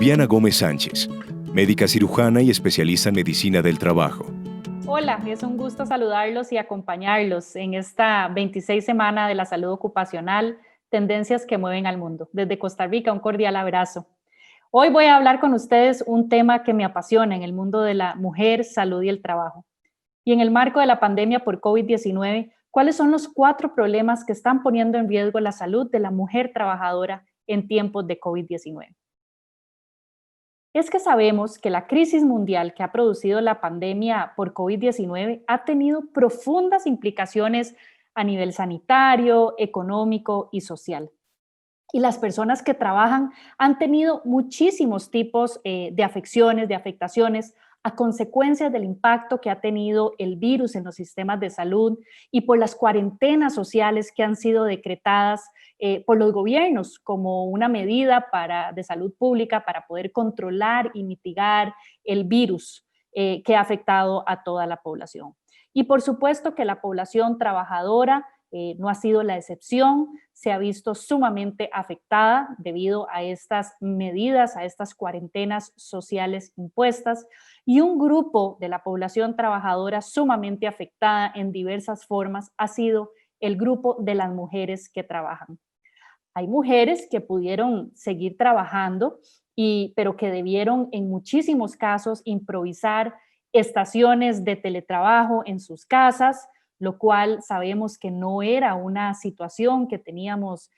Viviana Gómez Sánchez, médica cirujana y especialista en medicina del trabajo. Hola, es un gusto saludarlos y acompañarlos en esta 26 semana de la salud ocupacional, tendencias que mueven al mundo. Desde Costa Rica, un cordial abrazo. Hoy voy a hablar con ustedes un tema que me apasiona en el mundo de la mujer, salud y el trabajo. Y en el marco de la pandemia por COVID-19, ¿cuáles son los 4 problemas que están poniendo en riesgo la salud de la mujer trabajadora en tiempos de COVID-19? Es que sabemos que la crisis mundial que ha producido la pandemia por COVID-19 ha tenido profundas implicaciones a nivel sanitario, económico y social. Y las personas que trabajan han tenido muchísimos tipos de afecciones, de afectaciones a consecuencias del impacto que ha tenido el virus en los sistemas de salud y por las cuarentenas sociales que han sido decretadas por los gobiernos como una medida de salud pública para poder controlar y mitigar el virus que ha afectado a toda la población. Y por supuesto que la población trabajadora no ha sido la excepción, se ha visto sumamente afectada debido a estas medidas, a estas cuarentenas sociales impuestas, y un grupo de la población trabajadora sumamente afectada en diversas formas ha sido el grupo de las mujeres que trabajan. Hay mujeres que pudieron seguir trabajando, pero que debieron en muchísimos casos improvisar estaciones de teletrabajo en sus casas, lo cual sabemos que no era una situación que teníamos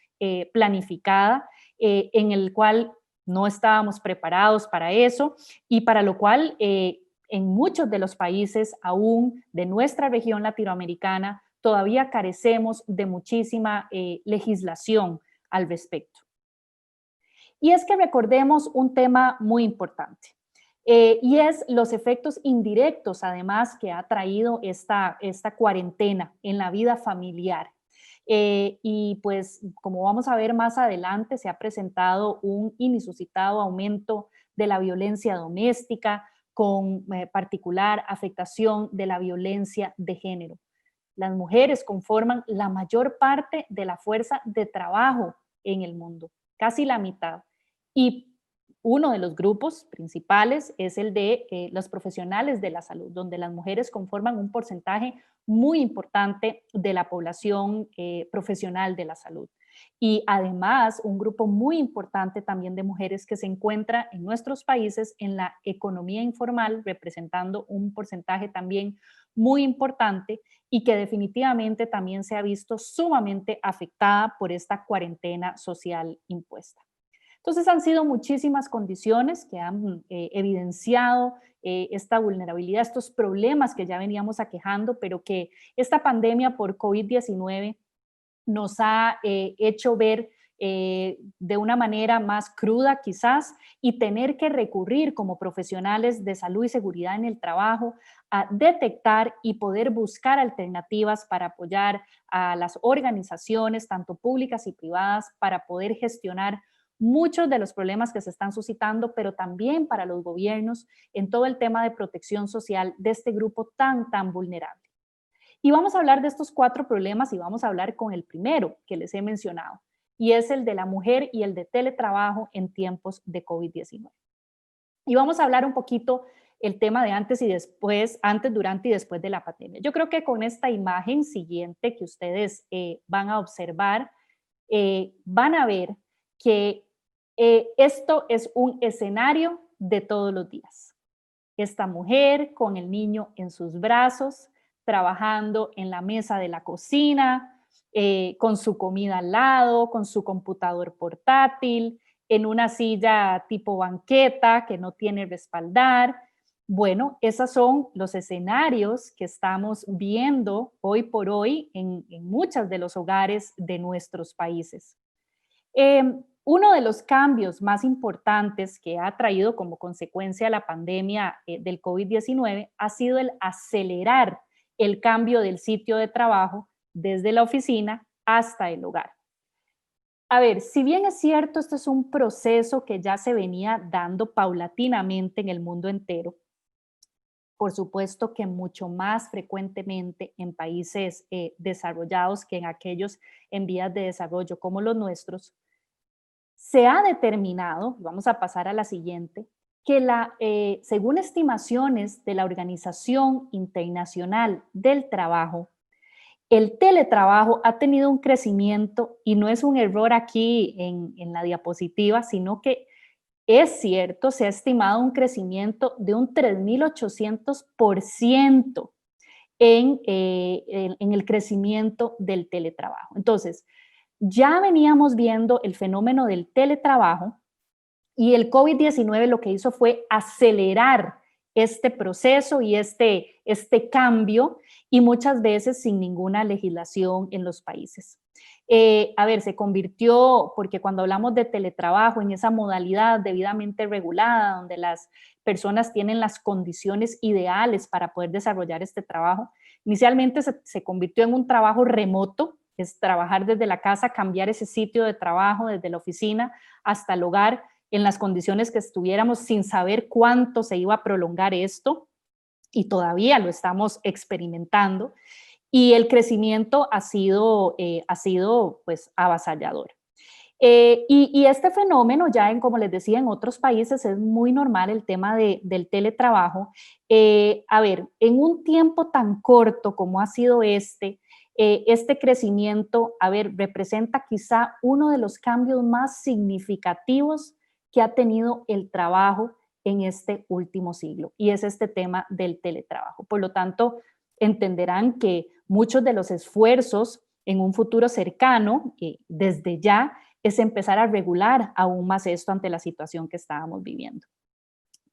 planificada, en el cual no estábamos preparados para eso y para lo cual en muchos de los países aún de nuestra región latinoamericana todavía carecemos de muchísima legislación al respecto. Y es que recordemos un tema muy importante, y es los efectos indirectos, además, que ha traído esta cuarentena en la vida familiar. Y pues, como vamos a ver más adelante, se ha presentado un inususcitado aumento de la violencia doméstica, con particular afectación de la violencia de género. Las mujeres conforman la mayor parte de la fuerza de trabajo en el mundo, casi la mitad. Y uno de los grupos principales es el de los profesionales de la salud, donde las mujeres conforman un porcentaje muy importante de la población profesional de la salud. Y además, un grupo muy importante también de mujeres que se encuentra en nuestros países en la economía informal, representando un porcentaje también muy importante y que definitivamente también se ha visto sumamente afectada por esta cuarentena social impuesta. Entonces han sido muchísimas condiciones que han evidenciado esta vulnerabilidad, estos problemas que ya veníamos aquejando, pero que esta pandemia por COVID-19 nos ha hecho ver de una manera más cruda quizás, y tener que recurrir como profesionales de salud y seguridad en el trabajo a detectar y poder buscar alternativas para apoyar a las organizaciones, tanto públicas y privadas, para poder gestionar muchos de los problemas que se están suscitando, pero también para los gobiernos en todo el tema de protección social de este grupo tan vulnerable. Y vamos a hablar de estos 4 problemas y vamos a hablar con el primero que les he mencionado, y es el de la mujer y el de teletrabajo en tiempos de COVID-19. Y vamos a hablar un poquito el tema de antes y después, antes, durante y después de la pandemia. Yo creo que con esta imagen siguiente que ustedes van a observar, van a ver que esto es un escenario de todos los días. Esta mujer con el niño en sus brazos, trabajando en la mesa de la cocina, con su comida al lado, con su computador portátil, en una silla tipo banqueta que no tiene respaldar. Bueno, esos son los escenarios que estamos viendo hoy por hoy en muchos de los hogares de nuestros países. Uno de los cambios más importantes que ha traído como consecuencia la pandemia del COVID-19 ha sido el acelerar el cambio del sitio de trabajo desde la oficina hasta el hogar. A ver, si bien es cierto, esto es un proceso que ya se venía dando paulatinamente en el mundo entero, por supuesto que mucho más frecuentemente en países desarrollados que en aquellos en vías de desarrollo como los nuestros, Se ha determinado, vamos a pasar a la siguiente, que según estimaciones de la Organización Internacional del Trabajo, el teletrabajo ha tenido un crecimiento, y no es un error aquí en la diapositiva, sino que es cierto, se ha estimado un crecimiento de un 3.800% en el crecimiento del teletrabajo. Entonces, ya veníamos viendo el fenómeno del teletrabajo y el COVID-19 lo que hizo fue acelerar este proceso y este cambio, y muchas veces sin ninguna legislación en los países. Se convirtió, porque cuando hablamos de teletrabajo, en esa modalidad debidamente regulada, donde las personas tienen las condiciones ideales para poder desarrollar este trabajo, inicialmente se convirtió en un trabajo remoto, es trabajar desde la casa, cambiar ese sitio de trabajo desde la oficina hasta el hogar, en las condiciones que estuviéramos, sin saber cuánto se iba a prolongar esto, y todavía lo estamos experimentando, y el crecimiento ha sido pues avasallador. Y este fenómeno ya, como les decía, en otros países es muy normal el tema del teletrabajo. En un tiempo tan corto como ha sido este crecimiento, representa quizá uno de los cambios más significativos que ha tenido el trabajo en este último siglo, y es este tema del teletrabajo. Por lo tanto, entenderán que muchos de los esfuerzos en un futuro cercano, desde ya, es empezar a regular aún más esto ante la situación que estábamos viviendo.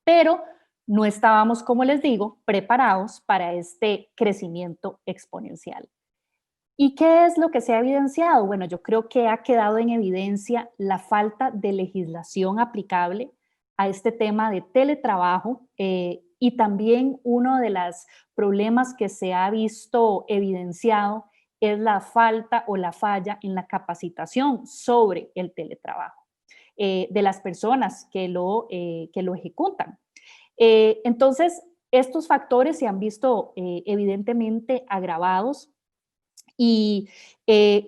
Pero no estábamos, como les digo, preparados para este crecimiento exponencial. ¿Y qué es lo que se ha evidenciado? Bueno, yo creo que ha quedado en evidencia la falta de legislación aplicable a este tema de teletrabajo, y también uno de los problemas que se ha visto evidenciado es la falta o la falla en la capacitación sobre el teletrabajo de las personas que lo ejecutan. Entonces, estos factores se han visto evidentemente agravados, y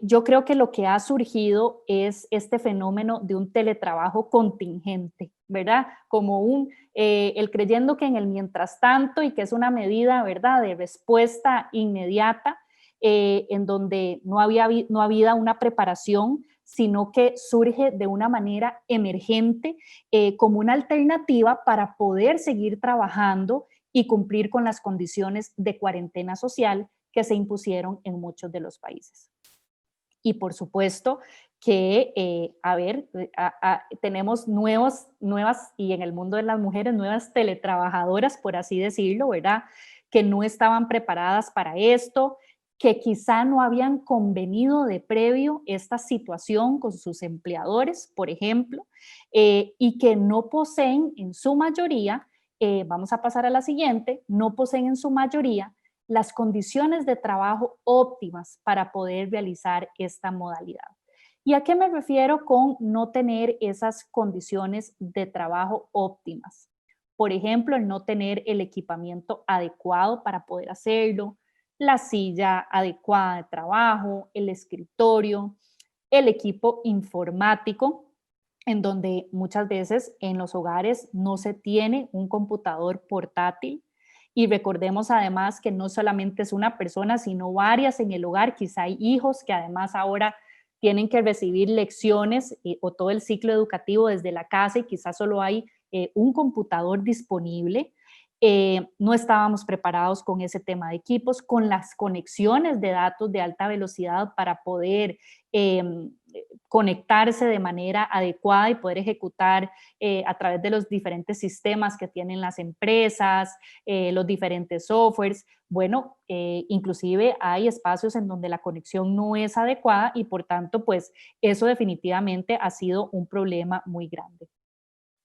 yo creo que lo que ha surgido es este fenómeno de un teletrabajo contingente, ¿verdad? Como el creyendo que en el mientras tanto, y que es una medida, ¿verdad?, de respuesta inmediata, en donde no había una preparación, sino que surge de una manera emergente, como una alternativa para poder seguir trabajando y cumplir con las condiciones de cuarentena social que se impusieron en muchos de los países. Y por supuesto que, tenemos nuevas, y en el mundo de las mujeres, nuevas teletrabajadoras, por así decirlo, ¿verdad?, que no estaban preparadas para esto, que quizá no habían convenido de previo esta situación con sus empleadores, por ejemplo, y que no poseen en su mayoría, vamos a pasar a la siguiente, no poseen en su mayoría las condiciones de trabajo óptimas para poder realizar esta modalidad. ¿Y a qué me refiero con no tener esas condiciones de trabajo óptimas? Por ejemplo, el no tener el equipamiento adecuado para poder hacerlo, la silla adecuada de trabajo, el escritorio, el equipo informático, en donde muchas veces en los hogares no se tiene un computador portátil. Y recordemos además que no solamente es una persona, sino varias en el hogar. Quizá hay hijos que además ahora tienen que recibir lecciones o todo el ciclo educativo desde la casa, y quizás solo hay un computador disponible. No estábamos preparados con ese tema de equipos, con las conexiones de datos de alta velocidad para poder conectarse de manera adecuada y poder ejecutar a través de los diferentes sistemas que tienen las empresas, los diferentes softwares. Bueno, inclusive hay espacios en donde la conexión no es adecuada, y por tanto, pues eso definitivamente ha sido un problema muy grande.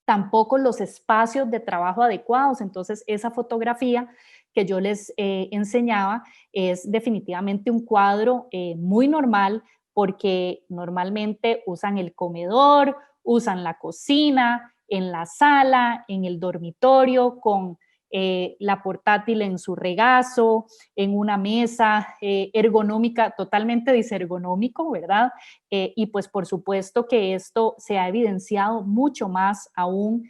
Tampoco los espacios de trabajo adecuados. Entonces, esa fotografía que yo les enseñaba es definitivamente un cuadro muy normal, porque normalmente usan el comedor, usan la cocina, en la sala, en el dormitorio, con la portátil en su regazo, en una mesa ergonómica, totalmente disergonómico, ¿verdad? Y pues por supuesto que esto se ha evidenciado mucho más aún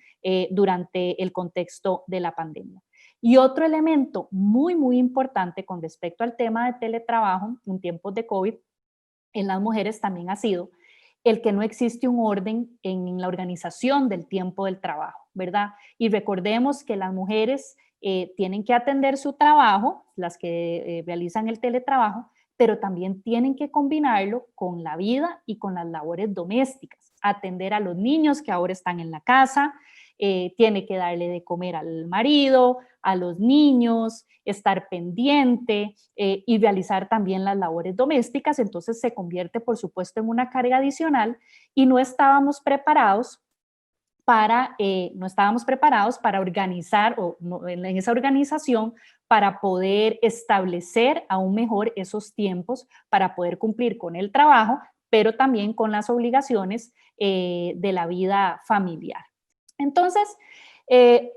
durante el contexto de la pandemia. Y otro elemento muy, muy importante con respecto al tema de teletrabajo en tiempos de COVID en las mujeres también ha sido el que no existe un orden en la organización del tiempo del trabajo, ¿verdad? Y recordemos que las mujeres tienen que atender su trabajo, las que realizan el teletrabajo, pero también tienen que combinarlo con la vida y con las labores domésticas, atender a los niños que ahora están en la casa, tiene que darle de comer al marido, a los niños, estar pendiente y realizar también las labores domésticas. Entonces se convierte, por supuesto, en una carga adicional y no estábamos preparados para organizar o no, en esa organización para poder establecer aún mejor esos tiempos para poder cumplir con el trabajo, pero también con las obligaciones de la vida familiar. Entonces,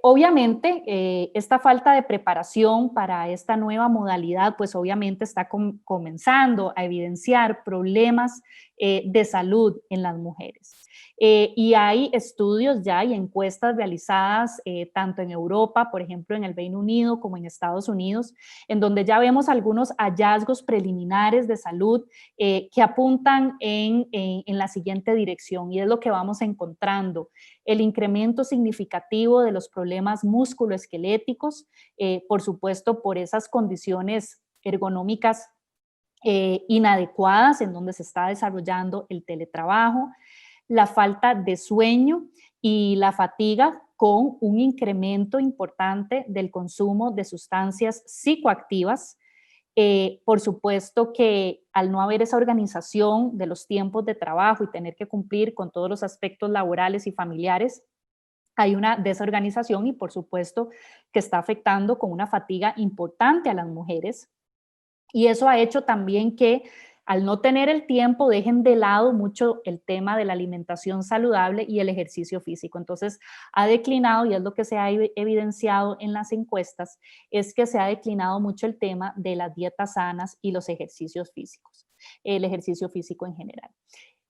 obviamente, esta falta de preparación para esta nueva modalidad, pues obviamente está comenzando a evidenciar problemas de salud en las mujeres. Y hay estudios ya y encuestas realizadas tanto en Europa, por ejemplo, en el Reino Unido, como en Estados Unidos, en donde ya vemos algunos hallazgos preliminares de salud que apuntan en la siguiente dirección, y es lo que vamos encontrando: el incremento significativo de los problemas musculoesqueléticos, por supuesto por esas condiciones ergonómicas inadecuadas en donde se está desarrollando el teletrabajo, la falta de sueño y la fatiga, con un incremento importante del consumo de sustancias psicoactivas. Por supuesto que al no haber esa organización de los tiempos de trabajo y tener que cumplir con todos los aspectos laborales y familiares, hay una desorganización y por supuesto que está afectando con una fatiga importante a las mujeres. Y eso ha hecho también que al no tener el tiempo dejen de lado mucho el tema de la alimentación saludable y el ejercicio físico. Entonces ha declinado, y es lo que se ha evidenciado en las encuestas, es que se ha declinado mucho el tema de las dietas sanas y los ejercicios físicos, el ejercicio físico en general.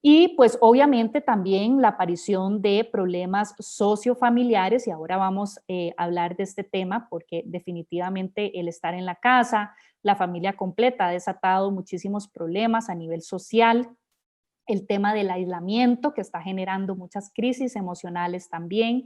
Y pues obviamente también la aparición de problemas sociofamiliares, y ahora vamos a hablar de este tema porque definitivamente el estar en la casa, la familia completa ha desatado muchísimos problemas a nivel social. El tema del aislamiento, que está generando muchas crisis emocionales también.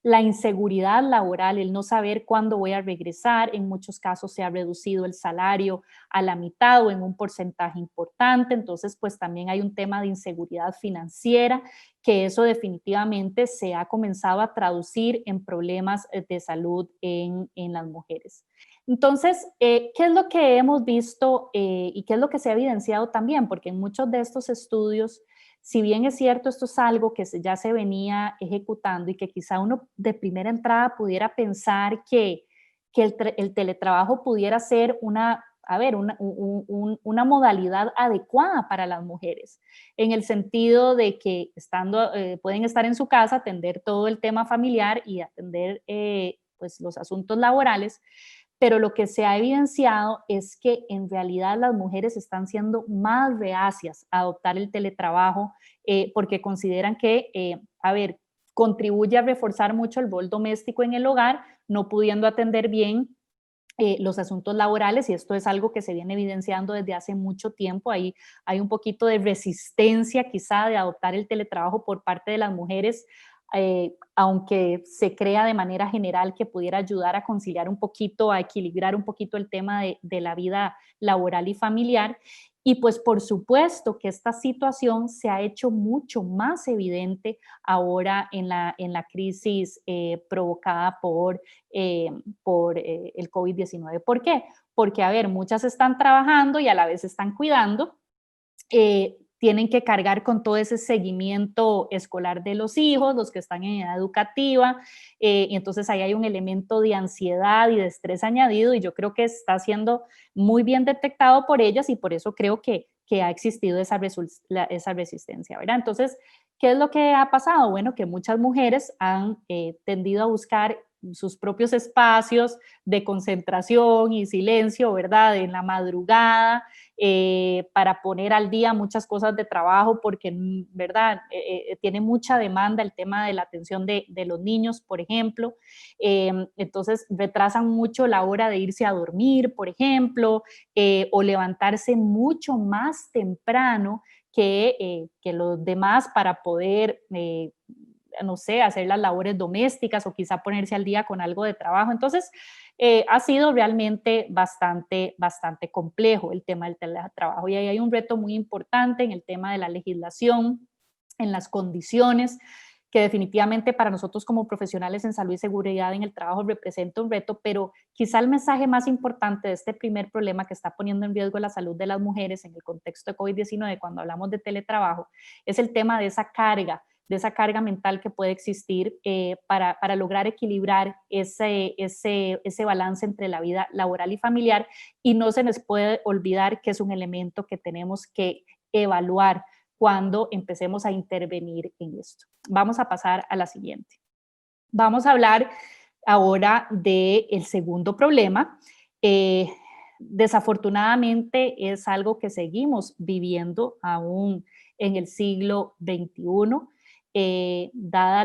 La inseguridad laboral, el no saber cuándo voy a regresar. En muchos casos se ha reducido el salario a la mitad o en un porcentaje importante. Entonces, pues también hay un tema de inseguridad financiera, que eso definitivamente se ha comenzado a traducir en problemas de salud en las mujeres. Entonces, ¿qué es lo que hemos visto y qué es lo que se ha evidenciado también? Porque en muchos de estos estudios, si bien es cierto, esto es algo que ya se venía ejecutando y que quizá uno de primera entrada pudiera pensar que el teletrabajo pudiera ser una modalidad adecuada para las mujeres, en el sentido de que pueden estar en su casa, atender todo el tema familiar y atender pues los asuntos laborales, pero lo que se ha evidenciado es que en realidad las mujeres están siendo más reacias a adoptar el teletrabajo porque consideran que, contribuye a reforzar mucho el rol doméstico en el hogar, no pudiendo atender bien los asuntos laborales, y esto es algo que se viene evidenciando desde hace mucho tiempo. Hay un poquito de resistencia quizá de adoptar el teletrabajo por parte de las mujeres, aunque se crea de manera general que pudiera ayudar a conciliar un poquito, a equilibrar un poquito el tema de la vida laboral y familiar. Y pues por supuesto que esta situación se ha hecho mucho más evidente ahora en la crisis provocada por el COVID-19. ¿Por qué? Porque, a ver, muchas están trabajando y a la vez están cuidando, tienen que cargar con todo ese seguimiento escolar de los hijos, los que están en edad educativa, y entonces ahí hay un elemento de ansiedad y de estrés añadido, y yo creo que está siendo muy bien detectado por ellas, y por eso creo que ha existido esa resistencia, ¿verdad? Entonces, ¿qué es lo que ha pasado? Bueno, que muchas mujeres han tendido a buscar sus propios espacios de concentración y silencio, ¿verdad? En la madrugada, para poner al día muchas cosas de trabajo, porque, ¿verdad? Tiene mucha demanda el tema de la atención de los niños, por ejemplo. Entonces, retrasan mucho la hora de irse a dormir, por ejemplo, o levantarse mucho más temprano que los demás para poder, no sé, hacer las labores domésticas o quizá ponerse al día con algo de trabajo. Entonces, ha sido realmente bastante complejo el tema del teletrabajo. Y ahí hay un reto muy importante en el tema de la legislación, en las condiciones, que definitivamente para nosotros como profesionales en salud y seguridad en el trabajo representa un reto, pero quizá el mensaje más importante de este primer problema que está poniendo en riesgo la salud de las mujeres en el contexto de COVID-19, cuando hablamos de teletrabajo, es el tema de esa carga mental que puede existir para lograr equilibrar ese balance entre la vida laboral y familiar, y no se nos puede olvidar que es un elemento que tenemos que evaluar cuando empecemos a intervenir en esto. Vamos a pasar a la siguiente. Vamos a hablar ahora del segundo problema. Desafortunadamente es algo que seguimos viviendo aún en el siglo XXI, dada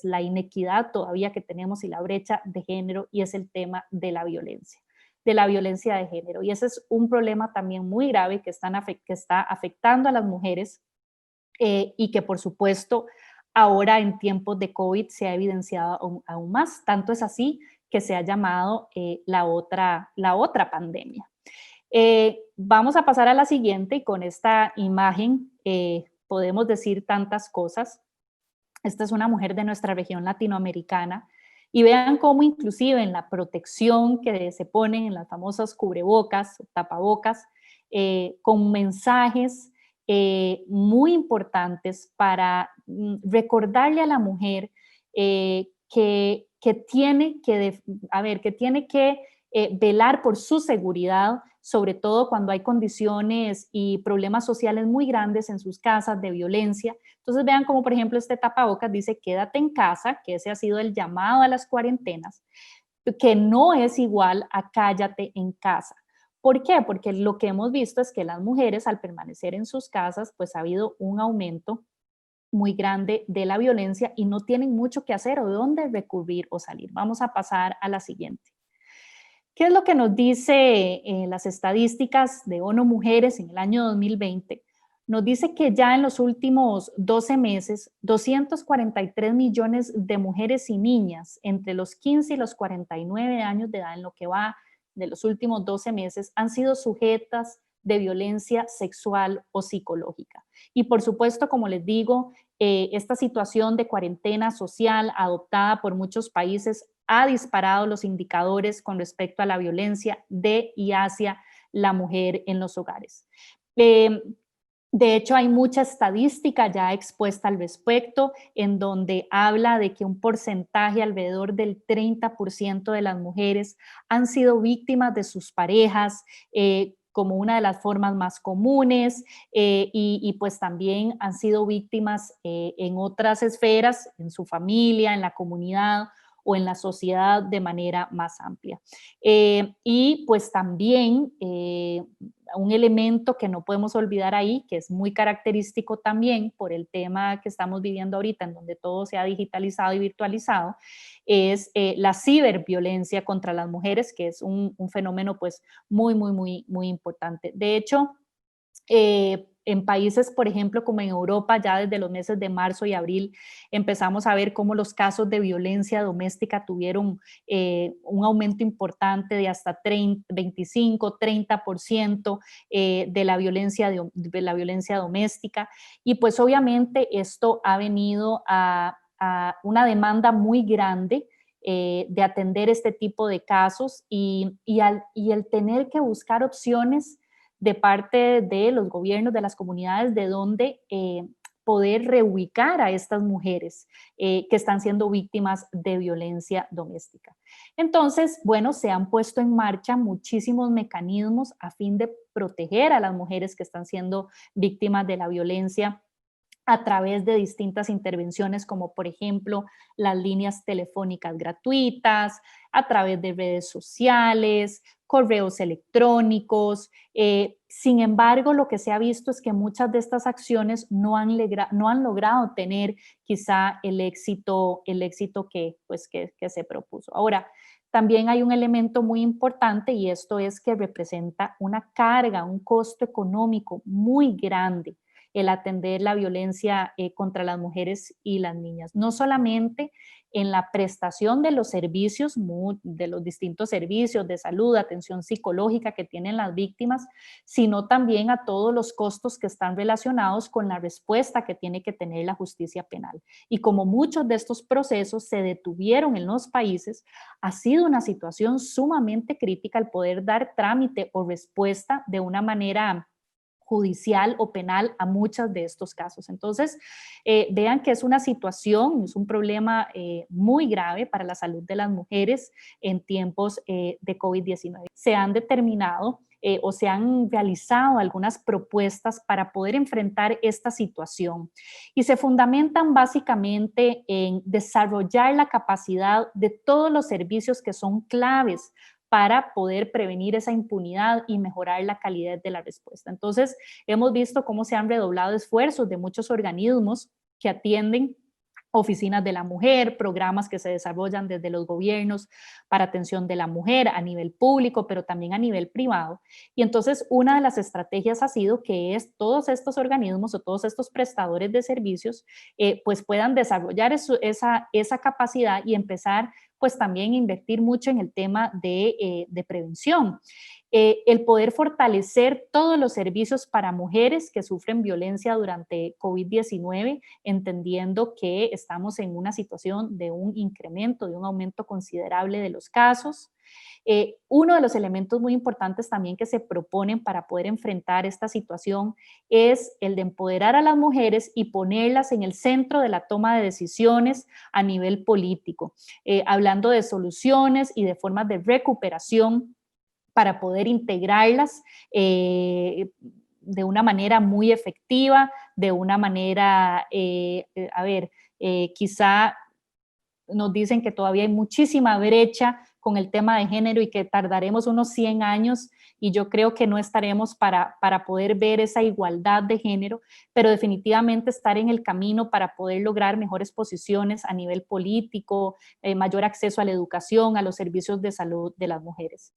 la inequidad todavía que tenemos y la brecha de género, y es el tema de la violencia de género. Y ese es un problema también muy grave que está afectando a las mujeres, y que por supuesto ahora en tiempos de COVID se ha evidenciado aún más. Tanto es así que se ha llamado la otra pandemia. Vamos a pasar a la siguiente, y con esta imagen podemos decir tantas cosas. Esta es una mujer de nuestra región latinoamericana, y vean cómo inclusive en la protección que se ponen en las famosas cubrebocas, tapabocas, con mensajes muy importantes para recordarle a la mujer que tiene que velar por su seguridad, sobre todo cuando hay condiciones y problemas sociales muy grandes en sus casas de violencia. Entonces vean como por ejemplo este tapabocas dice quédate en casa, que ese ha sido el llamado a las cuarentenas, que no es igual a cállate en casa. ¿Por qué? Porque lo que hemos visto es que las mujeres al permanecer en sus casas, pues ha habido un aumento muy grande de la violencia y no tienen mucho que hacer o dónde recurrir o salir. Vamos a pasar a la siguiente. ¿Qué es lo que nos dice las estadísticas de ONU Mujeres en el año 2020? Nos dice que ya en los últimos 12 meses, 243 millones de mujeres y niñas entre los 15 y los 49 años de edad, en lo que va de los últimos 12 meses, han sido sujetas de violencia sexual o psicológica. Y por supuesto, como les digo, esta situación de cuarentena social adoptada por muchos países ha disparado los indicadores con respecto a la violencia de y hacia la mujer en los hogares. De hecho, hay mucha estadística ya expuesta al respecto, en donde habla de que un porcentaje alrededor del 30% de las mujeres han sido víctimas de sus parejas, como una de las formas más comunes, y pues también han sido víctimas en otras esferas, en su familia, en la comunidad o en la sociedad de manera más amplia. Y pues también un elemento que no podemos olvidar ahí, que es muy característico también por el tema que estamos viviendo ahorita, en donde todo se ha digitalizado y virtualizado, es la ciberviolencia contra las mujeres, que es un fenómeno pues muy importante. De hecho, en países, por ejemplo, como en Europa, ya desde los meses de marzo y abril empezamos a ver cómo los casos de violencia doméstica tuvieron un aumento importante de hasta 25, 30% de la violencia doméstica. Y pues obviamente esto ha venido a una demanda muy grande de atender este tipo de casos, y el tener que buscar opciones de parte de los gobiernos, de las comunidades, de donde poder reubicar a estas mujeres que están siendo víctimas de violencia doméstica. Entonces, bueno, se han puesto en marcha muchísimos mecanismos a fin de proteger a las mujeres que están siendo víctimas de la violencia a través de distintas intervenciones como por ejemplo las líneas telefónicas gratuitas, a través de redes sociales, correos electrónicos. Sin embargo, lo que se ha visto es que muchas de estas acciones no han logrado tener quizá el éxito que se propuso. Ahora, también hay un elemento muy importante y esto es que representa una carga, un costo económico muy grande el atender la violencia contra las mujeres y las niñas. No solamente en la prestación de los servicios, de los distintos servicios de salud, atención psicológica que tienen las víctimas, sino también a todos los costos que están relacionados con la respuesta que tiene que tener la justicia penal. Y como muchos de estos procesos se detuvieron en los países, ha sido una situación sumamente crítica el poder dar trámite o respuesta de una manera judicial o penal a muchos de estos casos. Entonces, vean que es una situación, es un problema muy grave para la salud de las mujeres en tiempos de COVID-19. Se han determinado o se han realizado algunas propuestas para poder enfrentar esta situación y se fundamentan básicamente en desarrollar la capacidad de todos los servicios que son claves para poder prevenir esa impunidad y mejorar la calidad de la respuesta. Entonces, hemos visto cómo se han redoblado esfuerzos de muchos organismos que atienden oficinas de la mujer, programas que se desarrollan desde los gobiernos para atención de la mujer a nivel público, pero también a nivel privado. Y entonces una de las estrategias ha sido que todos estos organismos o todos estos prestadores de servicios pues puedan desarrollar esa capacidad y empezar pues también invertir mucho en el tema de prevención. El poder fortalecer todos los servicios para mujeres que sufren violencia durante COVID-19, entendiendo que estamos en una situación de un incremento, de un aumento considerable de los casos. Uno de los elementos muy importantes también que se proponen para poder enfrentar esta situación es el de empoderar a las mujeres y ponerlas en el centro de la toma de decisiones a nivel político, hablando de soluciones y de formas de recuperación para poder integrarlas de una manera muy efectiva, de una manera, quizá nos dicen que todavía hay muchísima brecha con el tema de género y que tardaremos unos 100 años y yo creo que no estaremos para poder ver esa igualdad de género, pero definitivamente estar en el camino para poder lograr mejores posiciones a nivel político, mayor acceso a la educación, a los servicios de salud de las mujeres.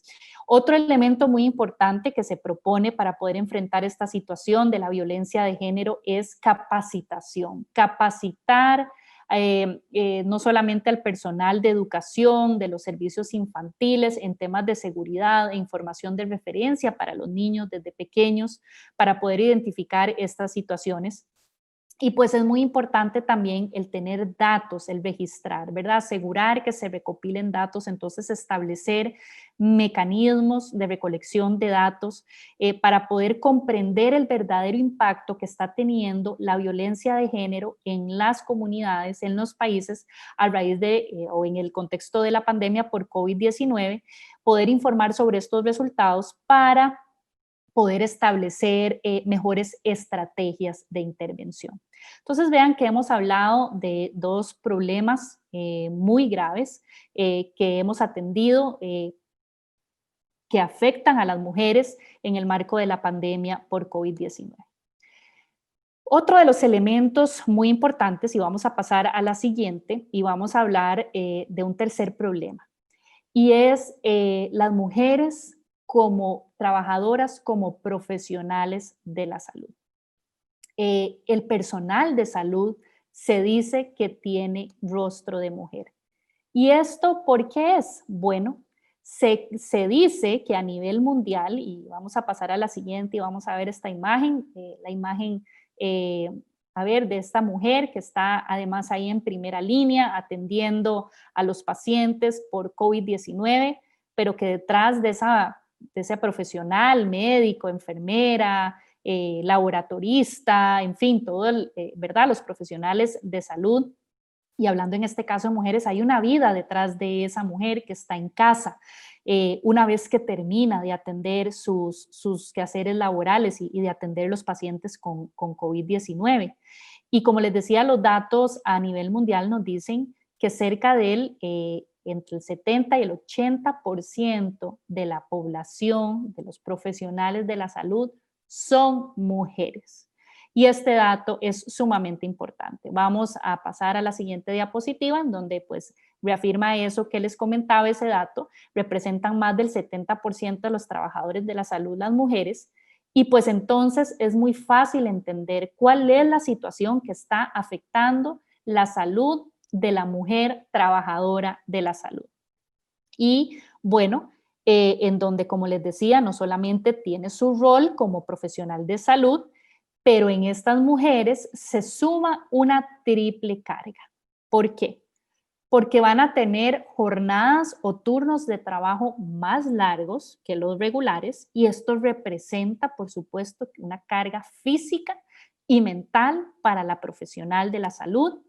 Otro elemento muy importante que se propone para poder enfrentar esta situación de la violencia de género es capacitación, capacitar no solamente al personal de educación, de los servicios infantiles en temas de seguridad e información de referencia para los niños desde pequeños, para poder identificar estas situaciones. Y pues es muy importante también el tener datos, el registrar, ¿verdad? Asegurar que se recopilen datos, entonces establecer mecanismos de recolección de datos para poder comprender el verdadero impacto que está teniendo la violencia de género en las comunidades, en los países, a raíz o en el contexto de la pandemia por COVID-19, poder informar sobre estos resultados para poder establecer mejores estrategias de intervención. Entonces vean que hemos hablado de dos problemas muy graves que hemos atendido, que afectan a las mujeres en el marco de la pandemia por COVID-19. Otro de los elementos muy importantes, y vamos a pasar a la siguiente, y vamos a hablar de un tercer problema, y es las mujeres como trabajadoras, como profesionales de la salud. El personal de salud se dice que tiene rostro de mujer. ¿Y esto por qué es? Bueno, se dice que a nivel mundial, y vamos a pasar a la siguiente y vamos a ver esta imagen, la imagen, de esta mujer que está además ahí en primera línea atendiendo a los pacientes por COVID-19, pero que detrás de ese profesional, médico, enfermera, laboratorista, en fin, ¿verdad? Los profesionales de salud. Y hablando en este caso de mujeres, hay una vida detrás de esa mujer que está en casa una vez que termina de atender sus quehaceres laborales y de atender los pacientes con COVID-19. Y como les decía, los datos a nivel mundial nos dicen que cerca del entre el 70 y el 80% de la población, de los profesionales de la salud, son mujeres. Y este dato es sumamente importante. Vamos a pasar a la siguiente diapositiva, en donde pues reafirma eso que les comentaba, ese dato. Representan más del 70% de los trabajadores de la salud las mujeres. Y pues entonces es muy fácil entender cuál es la situación que está afectando la salud de la mujer trabajadora de la salud. Y bueno, en donde, como les decía, no solamente tiene su rol como profesional de salud, pero en estas mujeres se suma una triple carga. ¿Por qué? Porque van a tener jornadas o turnos de trabajo más largos que los regulares y esto representa, por supuesto, una carga física y mental para la profesional de la salud.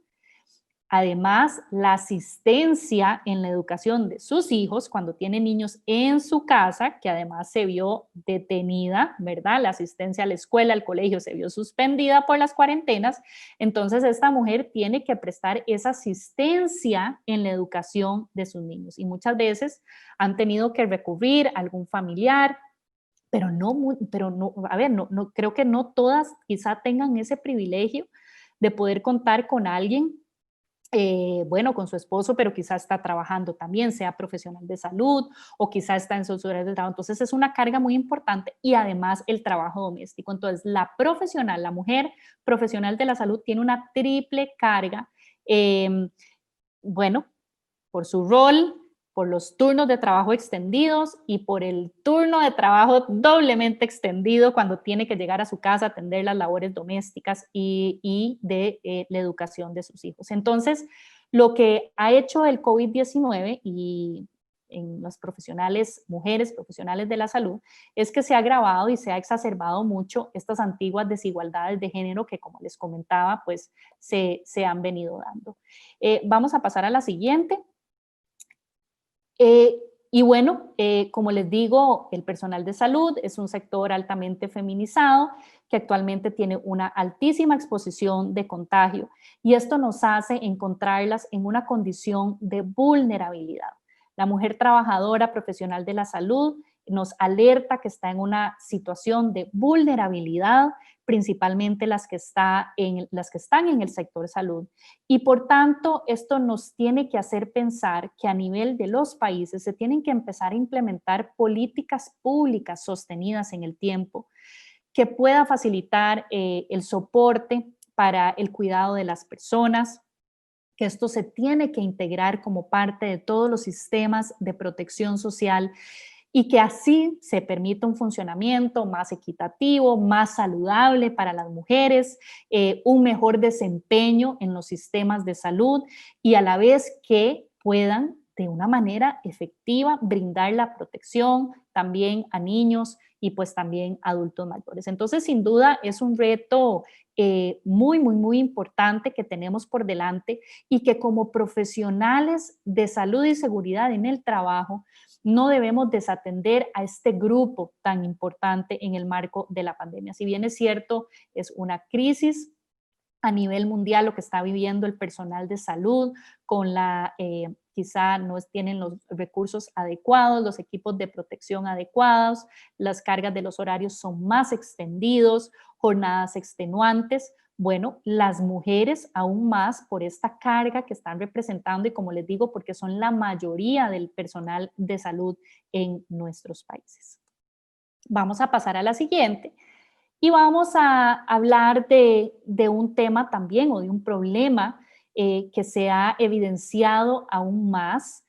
Además, la asistencia en la educación de sus hijos cuando tienen niños en su casa, que además se vio detenida, ¿verdad? La asistencia a la escuela, al colegio se vio suspendida por las cuarentenas. Entonces, esta mujer tiene que prestar esa asistencia en la educación de sus niños y muchas veces han tenido que recurrir a algún familiar, pero no, creo que no todas quizá tengan ese privilegio de poder contar con alguien bueno, con su esposo, pero quizá está trabajando también, sea profesional de salud o quizá está en sus horas de trabajo. Entonces es una carga muy importante y además el trabajo doméstico. Entonces la profesional, la mujer profesional de la salud tiene una triple carga, bueno, por su rol, por los turnos de trabajo extendidos y por el turno de trabajo doblemente extendido cuando tiene que llegar a su casa a atender las labores domésticas y de la educación de sus hijos. Entonces, lo que ha hecho el COVID-19 y en las profesionales, mujeres profesionales de la salud, es que se ha agravado y se ha exacerbado mucho estas antiguas desigualdades de género que, como les comentaba, pues se han venido dando. Vamos a pasar a la siguiente. Y bueno, como les digo, el personal de salud es un sector altamente feminizado que actualmente tiene una altísima exposición de contagio y esto nos hace encontrarlas en una condición de vulnerabilidad. La mujer trabajadora profesional de la salud nos alerta que está en una situación de vulnerabilidad, principalmente las que están en el sector salud. Y por tanto, esto nos tiene que hacer pensar que a nivel de los países se tienen que empezar a implementar políticas públicas sostenidas en el tiempo que pueda facilitar el soporte para el cuidado de las personas, que esto se tiene que integrar como parte de todos los sistemas de protección social y que así se permita un funcionamiento más equitativo, más saludable para las mujeres, un mejor desempeño en los sistemas de salud y a la vez que puedan de una manera efectiva brindar la protección también a niños y pues también a adultos mayores. Entonces, sin duda, es un reto muy importante que tenemos por delante y que como profesionales de salud y seguridad en el trabajo no debemos desatender a este grupo tan importante en el marco de la pandemia. Si bien es cierto, es una crisis a nivel mundial lo que está viviendo el personal de salud con quizá no tienen los recursos adecuados, los equipos de protección adecuados, las cargas de los horarios son más extendidos, jornadas extenuantes. Bueno, las mujeres aún más por esta carga que están representando y como les digo, porque son la mayoría del personal de salud en nuestros países. Vamos a pasar a la siguiente. Y vamos a hablar de un tema también o de un problema que se ha evidenciado aún más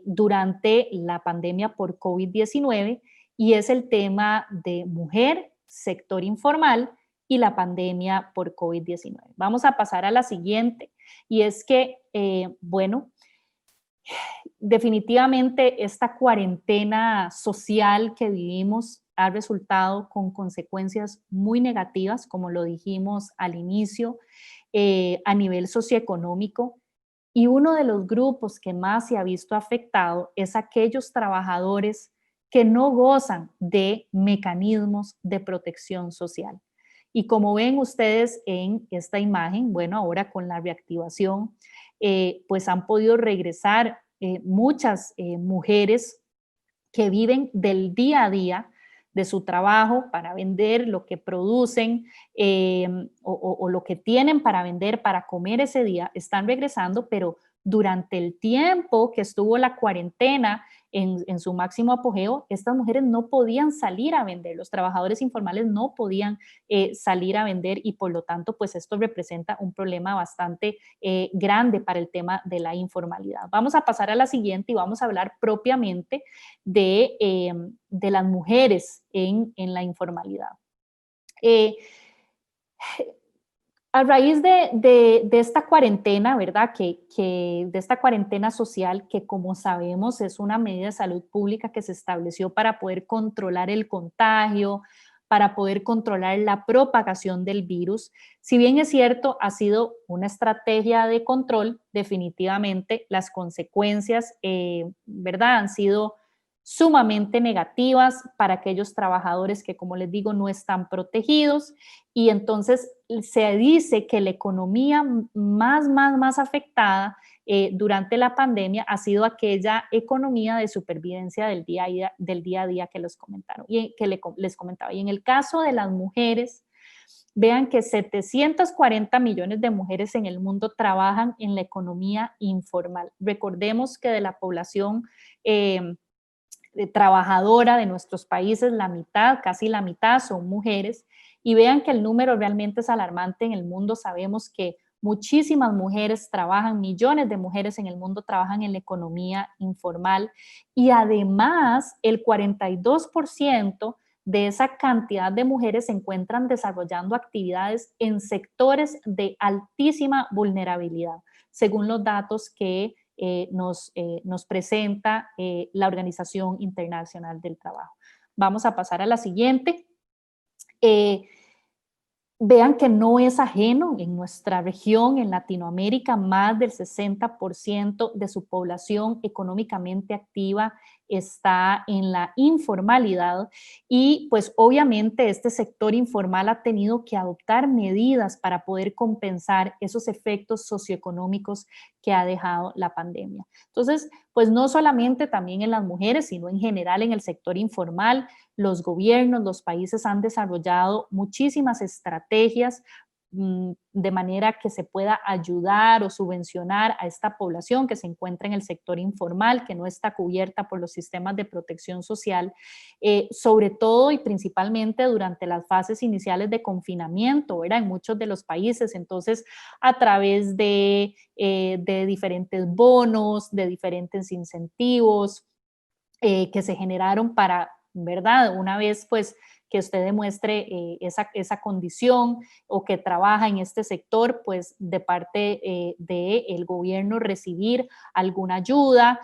durante la pandemia por COVID-19 y es el tema de mujer, sector informal y la pandemia por COVID-19. Vamos a pasar a la siguiente y es que, bueno, definitivamente esta cuarentena social que vivimos ha resultado con consecuencias muy negativas, como lo dijimos al inicio, a nivel socioeconómico. Y uno de los grupos que más se ha visto afectado es aquellos trabajadores que no gozan de mecanismos de protección social. Y como ven ustedes en esta imagen, bueno, ahora con la reactivación, pues han podido regresar muchas mujeres que viven del día a día de su trabajo para vender lo que producen o lo que tienen para vender, para comer ese día, están regresando, pero durante el tiempo que estuvo la cuarentena en su máximo apogeo, estas mujeres no podían salir a vender, los trabajadores informales no podían salir a vender y por lo tanto, pues esto representa un problema bastante grande para el tema de la informalidad. Vamos a pasar a la siguiente y vamos a hablar propiamente de las mujeres en la informalidad. A raíz de esta cuarentena, ¿verdad? De esta cuarentena social, que como sabemos es una medida de salud pública que se estableció para poder controlar el contagio, para poder controlar la propagación del virus. Si bien es cierto, ha sido una estrategia de control, definitivamente las consecuencias, ¿verdad? Han sido sumamente negativas para aquellos trabajadores que, como les digo, no están protegidos y entonces se dice que la economía más afectada durante la pandemia ha sido aquella economía de supervivencia del día a día que les comentaron y que les comentaba. Y en el caso de las mujeres, vean que 740 millones de mujeres en el mundo trabajan en la economía informal. Recordemos que de la población trabajadora de nuestros países, la mitad, casi la mitad son mujeres, y vean que el número realmente es alarmante en el mundo. Sabemos que muchísimas mujeres trabajan, millones de mujeres en el mundo trabajan en la economía informal y además el 42% de esa cantidad de mujeres se encuentran desarrollando actividades en sectores de altísima vulnerabilidad, según los datos que nos presenta la Organización Internacional del Trabajo. Vamos a pasar a la siguiente. Vean que no es ajeno en nuestra región, en Latinoamérica, más del 60% de su población económicamente activa está en la informalidad y pues obviamente este sector informal ha tenido que adoptar medidas para poder compensar esos efectos socioeconómicos que ha dejado la pandemia. Entonces, pues no solamente también en las mujeres, sino en general en el sector informal, los gobiernos, los países han desarrollado muchísimas estrategias de manera que se pueda ayudar o subvencionar a esta población que se encuentra en el sector informal, que no está cubierta por los sistemas de protección social, sobre todo y principalmente durante las fases iniciales de confinamiento, ¿verdad? En muchos de los países. Entonces, a través de diferentes bonos, de diferentes incentivos que se generaron para, ¿verdad? Una vez pues que usted demuestre esa condición o que trabaja en este sector, pues de parte del gobierno recibir alguna ayuda,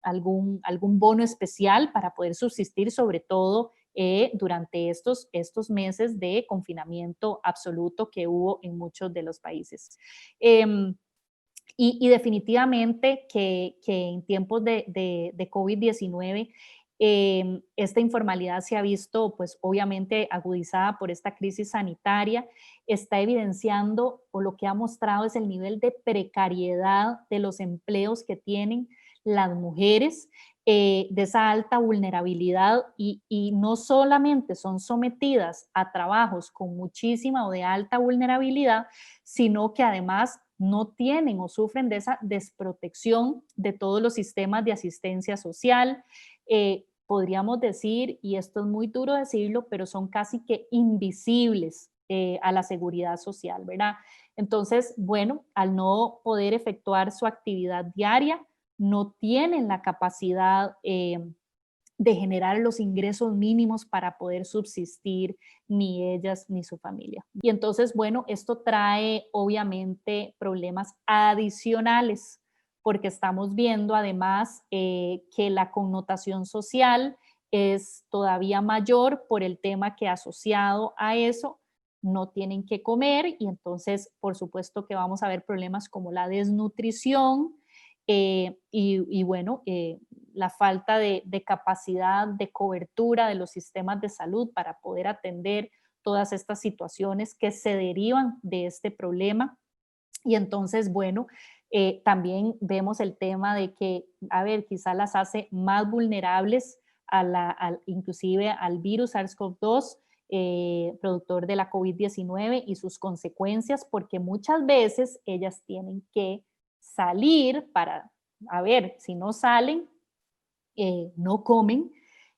algún bono especial para poder subsistir, sobre todo durante estos meses de confinamiento absoluto que hubo en muchos de los países. Y definitivamente que en tiempos de COVID-19 esta informalidad se ha visto, pues obviamente agudizada por esta crisis sanitaria, está evidenciando o lo que ha mostrado es el nivel de precariedad de los empleos que tienen las mujeres, de esa alta vulnerabilidad y no solamente son sometidas a trabajos con muchísima o de alta vulnerabilidad, sino que además no tienen o sufren de esa desprotección de todos los sistemas de asistencia social. Podríamos decir, y esto es muy duro decirlo, pero son casi que invisibles a la seguridad social, ¿verdad? Entonces, bueno, al no poder efectuar su actividad diaria, no tienen la capacidad de generar los ingresos mínimos para poder subsistir ni ellas ni su familia. Y entonces, bueno, esto trae obviamente problemas adicionales porque estamos viendo además que la connotación social es todavía mayor por el tema que asociado a eso no tienen que comer y entonces por supuesto que vamos a ver problemas como la desnutrición y bueno, la falta de capacidad de cobertura de los sistemas de salud para poder atender todas estas situaciones que se derivan de este problema. Y entonces, bueno, también vemos el tema de que, a ver, quizás las hace más vulnerables inclusive al virus SARS-CoV-2, productor de la COVID-19 y sus consecuencias, porque muchas veces ellas tienen que salir para, a ver, si no salen, no comen,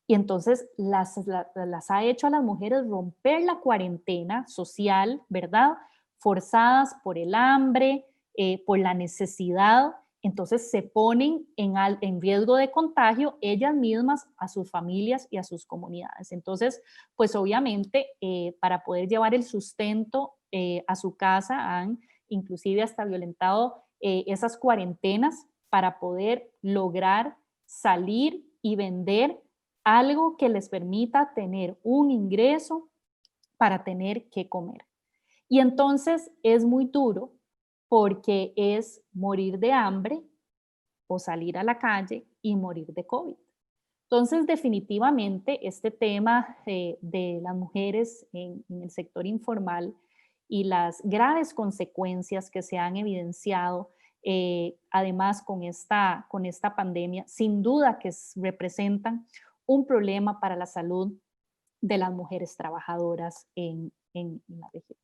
y entonces las ha hecho a las mujeres romper la cuarentena social, ¿verdad? Forzadas por el hambre, por la necesidad, entonces se ponen en riesgo de contagio ellas mismas, a sus familias y a sus comunidades. Entonces, pues obviamente para poder llevar el sustento a su casa han inclusive hasta violentado esas cuarentenas para poder lograr salir y vender algo que les permita tener un ingreso para tener que comer. Y entonces es muy duro porque es morir de hambre o salir a la calle y morir de COVID. Entonces, definitivamente, este tema de las mujeres en el sector informal y las graves consecuencias que se han evidenciado, además con esta pandemia, sin duda que representan un problema para la salud de las mujeres trabajadoras en la región.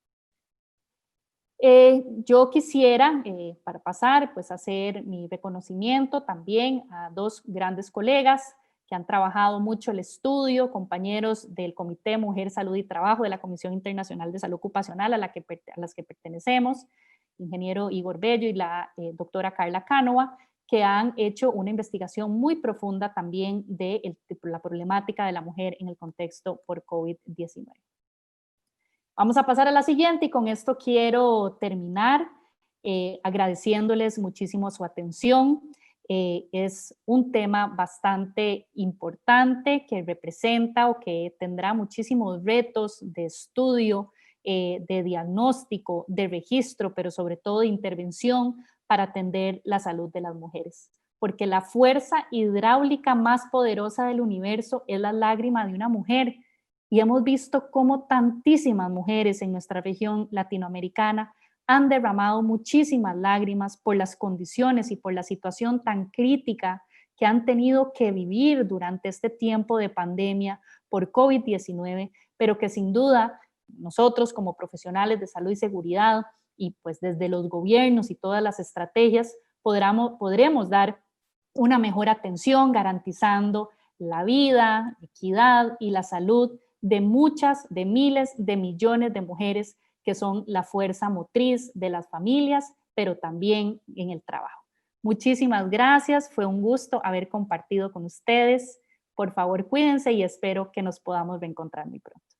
Yo quisiera, para pasar, pues hacer mi reconocimiento también a dos grandes colegas que han trabajado mucho el estudio, compañeros del Comité Mujer, Salud y Trabajo de la Comisión Internacional de Salud Ocupacional a las que pertenecemos, ingeniero Igor Bello y la doctora Carla Cánova, que han hecho una investigación muy profunda también de la problemática de la mujer en el contexto por COVID-19. Vamos a pasar a la siguiente y con esto quiero terminar agradeciéndoles muchísimo su atención. Es un tema bastante importante que representa o que tendrá muchísimos retos de estudio, de diagnóstico, de registro, pero sobre todo de intervención para atender la salud de las mujeres. Porque la fuerza hidráulica más poderosa del universo es la lágrima de una mujer. Y hemos visto cómo tantísimas mujeres en nuestra región latinoamericana han derramado muchísimas lágrimas por las condiciones y por la situación tan crítica que han tenido que vivir durante este tiempo de pandemia por COVID-19, pero que sin duda nosotros como profesionales de salud y seguridad y pues desde los gobiernos y todas las estrategias podremos dar una mejor atención garantizando la vida, equidad y la salud de muchas, de miles, de millones de mujeres que son la fuerza motriz de las familias, pero también en el trabajo. Muchísimas gracias, fue un gusto haber compartido con ustedes. Por favor, cuídense y espero que nos podamos reencontrar muy pronto.